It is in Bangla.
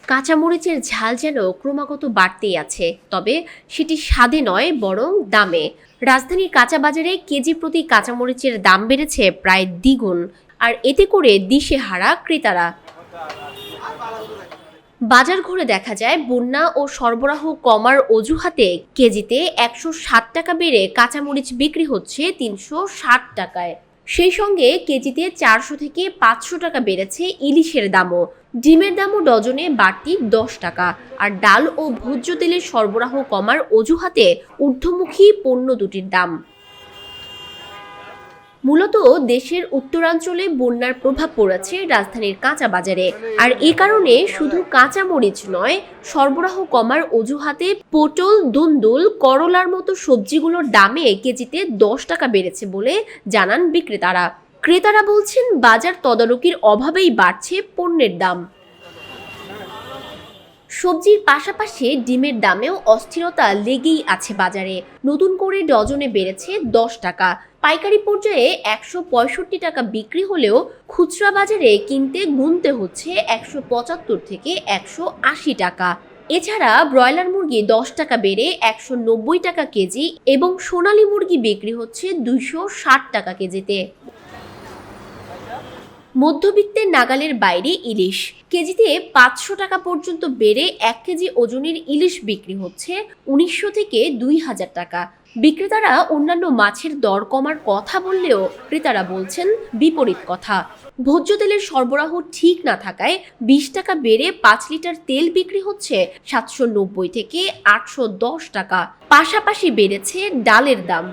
কাঁচামরিচের ঝাল যেন ক্রমাগত বাড়তেই আছে, তবে সেটি স্বাদে নয় বরং দামে। রাজধানীর কাঁচা বাজারে কেজি প্রতি কাঁচামরিচের দাম বেড়েছে প্রায় দ্বিগুণ, আর এতে করে দিশেহারা ক্রেতারা। বাজার ঘুরে দেখা যায় বন্যা ও সরবরাহ কমার অজুহাতে কেজিতে ১৬০ টাকা বেড়ে কাঁচামরিচ বিক্রি হচ্ছে ৩৬০ টাকায়। সেই সঙ্গে কেজিতে ৪০০ থেকে ৫০০ টাকা বেড়েছে ইলিশের দামও। ডিমের দামও ডজনে বাড়তি ১০ টাকা। আর ডাল ও ভোজ্য তেলের সরবরাহ কমার অজুহাতে ঊর্ধ্বমুখী পণ্য দুটির দাম। মূলত দেশের উত্তরাঞ্চলে বন্যার প্রভাব পড়েছে রাজধানীর কাঁচা বাজারে, আর এ কারণে শুধু কাঁচা মরিচ নয়, সরবরাহ কমার অজুহাতে পটল, দুন্দুল, করলার মতো সবজিগুলোর দামে কেজিতে ১০ টাকা বেড়েছে বলে জানান বিক্রেতারা। ক্রেতারা বলছেন বাজার তদারকির অভাবেই বাড়ছে পণ্যের দাম। সবজির পাশাপাশি ডিমের দামেও অস্থিরতা লেগেই আছে বাজারে। নতুন করে ডজনে বেড়েছে ১০ টাকা। পাইকারি পর্যায়ে ১৬৫ টাকা বিক্রি হলেও খুচরা বাজারে কিনতে গুনতে হচ্ছে ১৭৫ থেকে ১৮০ টাকা। এছাড়া ব্রয়লার মুরগি ১০ টাকা বেড়ে ১৯০ টাকা কেজি এবং সোনালী মুরগি বিক্রি হচ্ছে ২৬০ টাকা কেজিতে। মধ্যবিত্তের নাগালের বাইরে ইলিশ কেজিতে ৫০০ টাকা পর্যন্ত বেড়ে ১ কেজি ওজনের ইলিশ বিক্রি হচ্ছে ১৯০০ থেকে ২০০০ টাকা। বিক্রেতারা অন্যান্য মাছের দর কমার কথা বললেও ক্রেতারা বলছেন বিপরীত কথা। ভোজ্য তেলের সরবরাহ ঠিক না থাকায় ২০ টাকা বেড়ে ৫ লিটার তেল বিক্রি হচ্ছে ৭৯০ থেকে ৮১০ টাকা। পাশাপাশি বেড়েছে ডালের দাম।